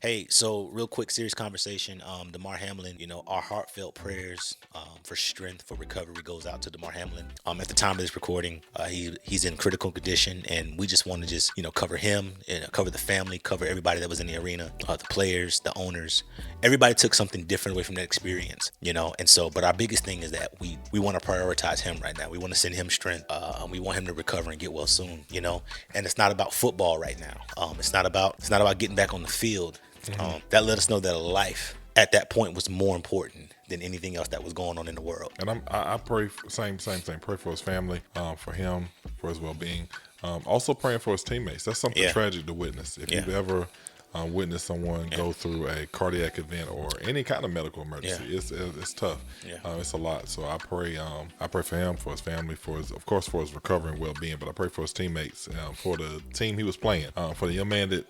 Hey, so real quick, serious conversation. Damar Hamlin, our heartfelt prayers for strength, for recovery goes out to Damar Hamlin. At the time of this recording, he's in critical condition, and we just want to just cover him, and cover the family, cover everybody that was in the arena, the players, the owners. Everybody took something different away from that experience, and so. But our biggest thing is that we want to prioritize him right now. We want to send him strength. We want him to recover and get well soon, And it's not about football right now. It's not about getting back on the field. That let us know that life at that point was more important than anything else that was going on in the world. And I pray same thing. Pray for his family, for him, for his well being. Also praying for his teammates. That's something tragic to witness. If you've ever witnessed someone go through a cardiac event or any kind of medical emergency, it's tough. It's a lot. So I pray for him, for his family, of course for his recovery and well being. But I pray for his teammates, for the team he was playing, for the young man that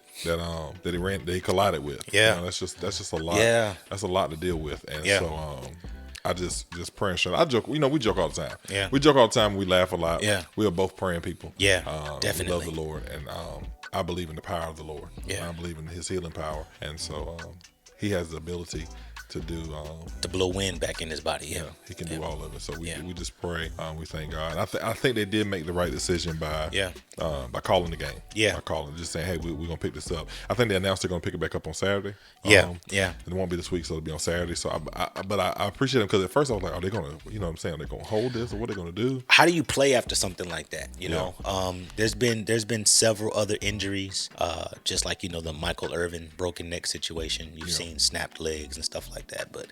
he collided with. That's just a lot. That's a lot to deal with. And so I just pray and shut. I joke, we joke all the time. We joke all the time. We laugh a lot. We are both praying people. Definitely. We love the Lord, and I believe in the power of the Lord. I believe in His healing power, and so He has the ability to do to blow wind back in his body. He can do all of it. So we just pray. We thank God. And I think they did make the right decision by calling the game. By calling, just saying, hey, we're gonna pick this up. I think they announced they're gonna pick it back up on Saturday. It won't be this week, so it'll be on Saturday. So I appreciate them, because at first I was like, are they gonna, what I'm saying, are they gonna hold this, or what are they gonna do? How do you play after something like that? There's been several other injuries, just like the Michael Irvin broken neck situation. You've seen snapped legs and stuff like that, but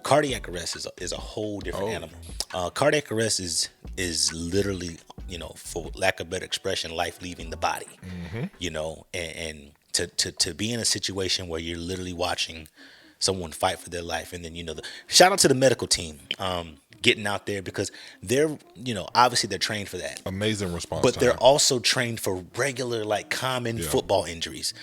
cardiac arrest is a whole different animal. Cardiac arrest is literally, for lack of better expression, life leaving the body. And to be in a situation where you're literally watching someone fight for their life, and then shout out to the medical team getting out there, because they're obviously they're trained for that. Amazing response but time. They're also trained for regular, like, common football injuries.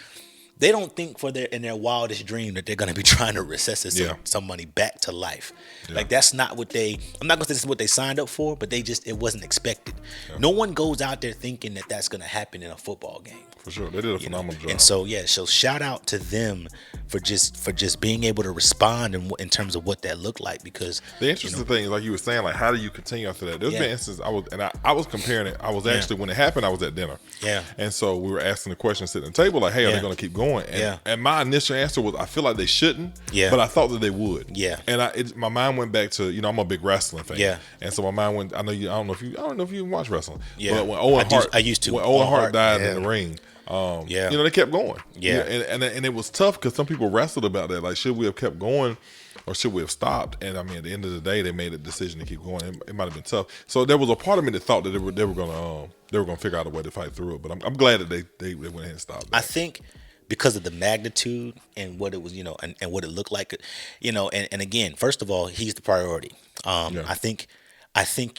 They don't think in their wildest dream that they're going to be trying to resuscitate somebody back to life. Like, that's not what I'm not going to say this is what they signed up for, but it wasn't expected. No one goes out there thinking that that's going to happen in a football game. For sure. They did a phenomenal job. And so shout out to them for just being able to respond in terms of what that looked like, because the interesting thing is, like you were saying, like, how do you continue after that? There's been instances I was comparing it. I was actually, when it happened, I was at dinner. And so we were asking the question sitting at the table, like, hey, are they going to keep going? And my initial answer was, I feel like they shouldn't. But I thought that they would. And my mind went back to, I'm a big wrestling fan. And so my mind went, I don't know if you watch wrestling. But when Owen Hart died in the ring, they kept going. And it was tough, because some people wrestled about that. Like, should we have kept going, or should we have stopped? And I mean, at the end of the day, they made a decision to keep going. It might have been tough. So there was a part of me that thought that they were gonna figure out a way to fight through it. But I'm glad that they went ahead and stopped that. I think because of the magnitude and what it was, and what it looked like, and again, first of all, he's the priority. I think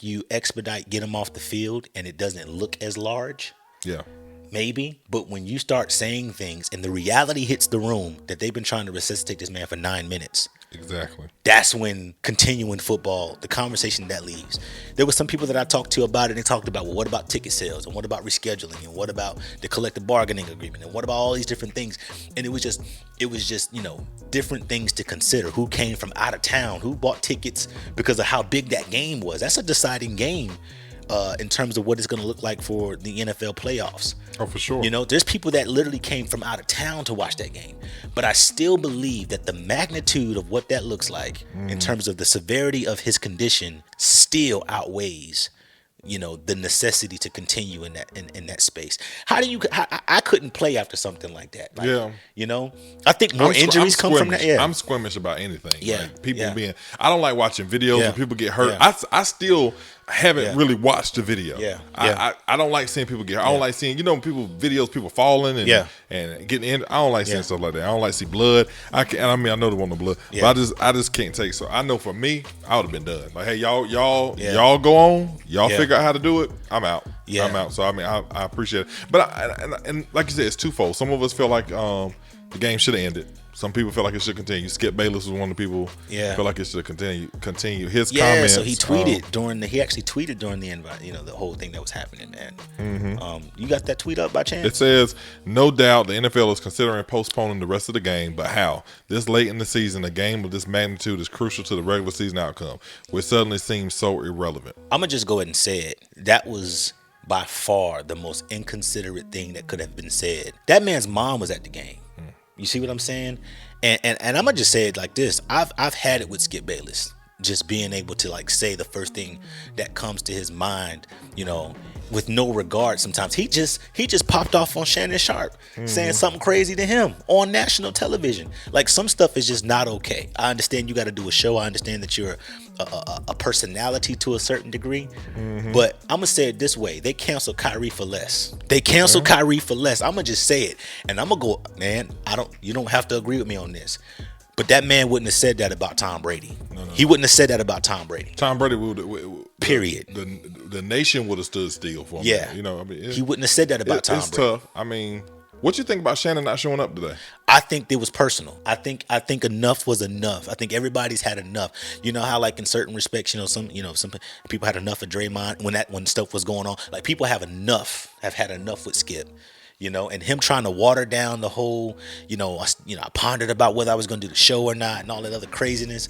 you expedite, get him off the field, and it doesn't look as large. Maybe, but when you start saying things and the reality hits the room that they've been trying to resuscitate this man for 9 minutes. Exactly. That's when continuing football, the conversation that leaves. There were some people that I talked to about it. They talked about, well, what about ticket sales, and what about rescheduling, and what about the collective bargaining agreement, and what about all these different things? And it was just different things to consider. Who came from out of town? Who bought tickets because of how big that game was? That's a deciding game. In terms of what it's going to look like for the NFL playoffs. Oh, for sure. There's people that literally came from out of town to watch that game. But I still believe that the magnitude of what that looks like in terms of the severity of his condition still outweighs, the necessity to continue in that space. How do you? I couldn't play after something like that. Like, I think more injuries come from that. I'm squeamish about anything. Like, people being. I don't like watching videos when people get hurt. I still haven't really watched the video. I don't like seeing people get hurt. I don't like seeing, people falling and getting in. I don't like seeing stuff like that. I don't like to see blood. I know there wasn't no blood, but I just can't take. So I know for me, I would have been done. Like, hey, y'all go on. Y'all figure out how to do it. I'm out. I'm out. So I mean, I appreciate it. But and like you said, it's twofold. Some of us feel like the game should have ended. Some people feel like it should continue. Skip Bayless was one of the people feel like it should continue. His comments. So he tweeted he actually tweeted during the invite, the whole thing that was happening, man. Mm-hmm. You got that tweet up by chance? It says, no doubt the NFL is considering postponing the rest of the game, but how? This late in the season, a game of this magnitude is crucial to the regular season outcome, which suddenly seems so irrelevant. I'm going to just go ahead and say it. That was by far the most inconsiderate thing that could have been said. That man's mom was at the game. You see what I'm saying? And I'm gonna just say it like this. I've had it with Skip Bayless, just being able to like say the first thing that comes to his mind, with no regard. Sometimes he just popped off on Shannon Sharp saying something crazy to him on national television. Like, some stuff is just not okay. I understand you got to do a show. I understand that you're a personality to a certain degree, but I'm gonna say it this way: they canceled Kyrie for less. Kyrie for less. I'm gonna just say it, and I'm gonna go, man. You don't have to agree with me on this, but that man wouldn't have said that about Tom Brady. No. He wouldn't have said that about Tom Brady. Tom Brady would. Period. The nation would have stood still for him. Yeah. He wouldn't have said that about Tom Brady. It's tough. I mean, what you think about Shannon not showing up today? I think it was personal. I think enough was enough. I think everybody's had enough. You know how, like, in certain respects, some people had enough of Draymond when stuff was going on. Like, people have had enough with Skip. And him trying to water down the whole, I pondered about whether I was going to do the show or not and all that other craziness.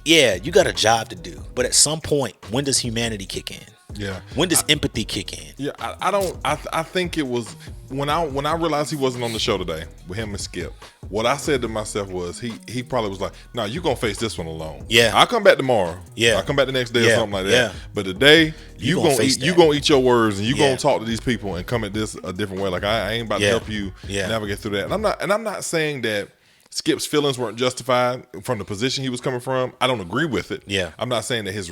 Yeah, you got a job to do. But at some point, when does humanity kick in? Yeah. When does empathy kick in? Yeah, I think it was when I realized he wasn't on the show today with him and Skip. What I said to myself was he probably was like, "No, you're gonna face this one alone. Yeah, I'll come back tomorrow. Yeah, I'll come back the next day or something like that. Yeah. But today you gonna eat your words and you gonna talk to these people and come at this a different way. Like, I ain't about to help you navigate through that. And I'm not saying that Skip's feelings weren't justified from the position he was coming from. I don't agree with it. Yeah, I'm not saying that his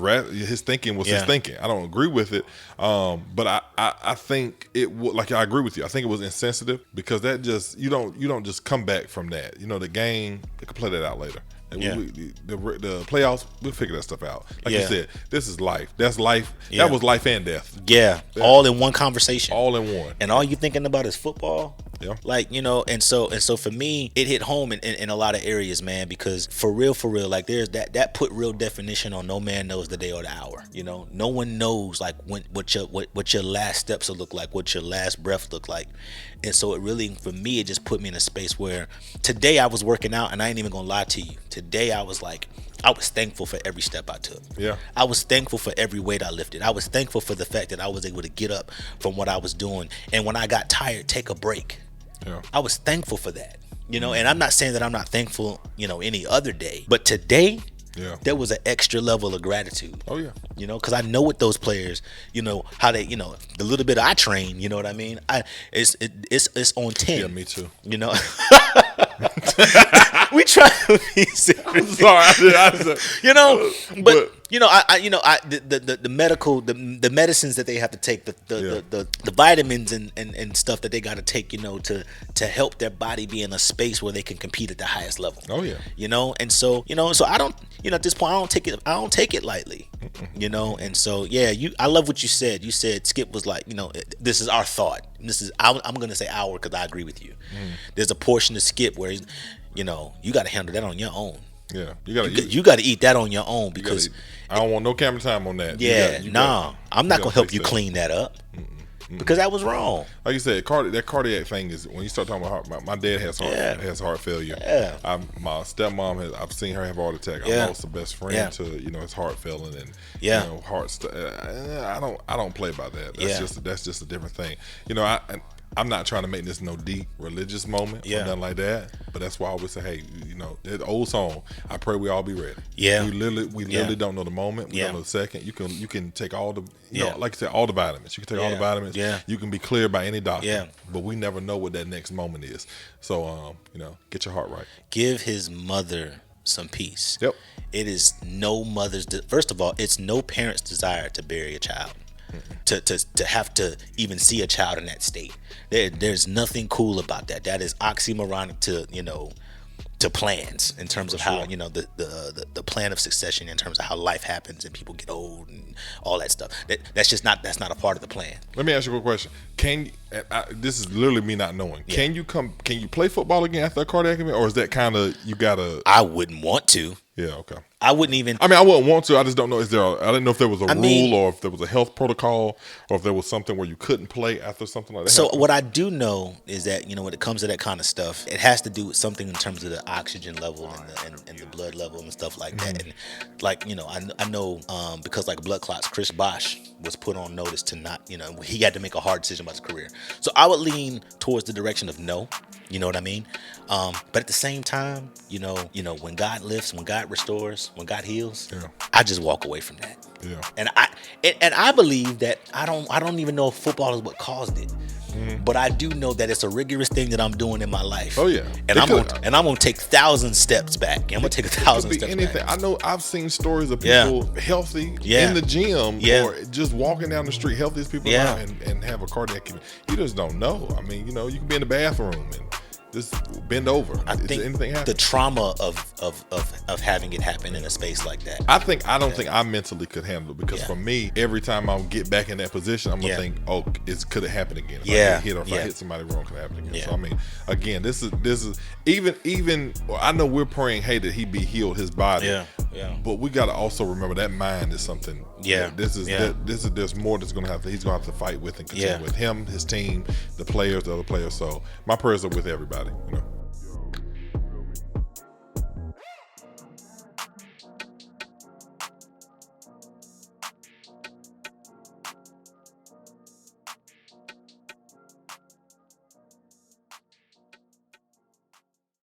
thinking was his thinking. I don't agree with it. But I think it would, like, I agree with you. I think it was insensitive, because that just you don't just come back from that. The game, they can play that out later. Yeah. The playoffs, we'll figure that stuff out. Like you said, this is life. That's life. Yeah. That was life and death. Yeah, all in one conversation. All in one. And all you thinking about is football. Yeah. Like, and so for me, it hit home in a lot of areas, man, because for real, like, there's that put real definition on no man knows the day or the hour. No one knows, like, what your last steps will look like, what your last breath look like. And so it really, for me, it just put me in a space where today I was working out, and I ain't even gonna lie to you. Today I was thankful for every step I took. Yeah. I was thankful for every weight I lifted. I was thankful for the fact that I was able to get up from what I was doing, and when I got tired, take a break. Yeah. I was thankful for that. And I'm not saying that I'm not thankful, any other day, but today, there was an extra level of gratitude. Oh yeah. Because I know with those players, how they, the little bit I train, you know what I mean? It's on 10. Yeah, me too. We try to be serious. I'm sorry. But the medical, the medicines that they have to take, the vitamins and stuff that they got to take, to help their body be in a space where they can compete at the highest level. Oh yeah. And so I don't, at this point, I don't take it lightly. And so I love what you said. You said Skip was like, this is our thought. I'm gonna say our, because I agree with you. There's a portion of Skip where he's, you got to handle that on your own. Yeah, you got to eat that on your own, because I don't want no camera time on that. I'm not gonna help you clean that up. Because that was wrong. Like you said, that cardiac thing is, when you start talking about heart. My dad has heart failure. Yeah. My stepmom I've seen her have a heart attack. I lost a best friend to his heart failing and I don't play by that. That's just a different thing. I'm not trying to make this no deep religious moment or nothing like that, but that's why I always say, hey, that old song, I pray we all be ready. Yeah. We literally don't know the moment. We don't know the second. You can take all the, like you said, all the vitamins. You can take all the vitamins. Yeah. You can be cleared by any doctor. Yeah. But we never know what that next moment is. So, get your heart right. Give his mother some peace. Yep. It is no mother's, first of all, it's no parent's desire to bury a child. To have to even see a child in that state. There's nothing cool about that. That is oxymoronic to plans in terms of how, you know, the plan of succession in terms of how life happens and people get old and all that stuff. That's not a part of the plan. Let me ask you a question. This is literally me not knowing. Yeah. Can you play football again after a cardiac event, or is that kind of you gotta? I wouldn't want to. Yeah, okay. I wouldn't even. I mean, I wouldn't want to. I just don't know. I didn't know if there was a rule or if there was a health protocol or if there was something where you couldn't play after something like that. So what I do know is that, you know, when it comes to that kind of stuff, it has to do with something in terms of the oxygen level and the blood level and stuff like that. And like, you know, I know because like blood clots, Chris Bosh was put on notice to not, you know, he had to make a hard decision about his career. So I would lean towards the direction of no. You know what I mean? But at the same time, you know, when God lifts, when God restores, when God heals, I just walk away from that. Yeah. And I believe that I don't even know if football is what caused it. But I do know that it's a rigorous thing that I'm doing in my life. Oh yeah, and I'm gonna take 1,000 steps back. I'm gonna take 1,000 steps anything. back. I know I've seen stories of people healthy in the gym or just walking down the street, healthiest people out, and have a cardiac event. You just don't know. I mean, you know, you can be in the bathroom and just bend over. I think the trauma of having it happen in a space like that. I don't think I mentally could handle it because for me, every time I get back in that position, I'm gonna think, oh, could it happen again? If I get hit or if I hit somebody wrong, could it happen again? So I mean, again, this is even. I know we're praying, hey, that he be healed, his body. Yeah. But we got to also remember that mind is something. There's more that's gonna have to. He's gonna have to fight with and continue with him, his team, the other players. So my prayers are with everybody. You know.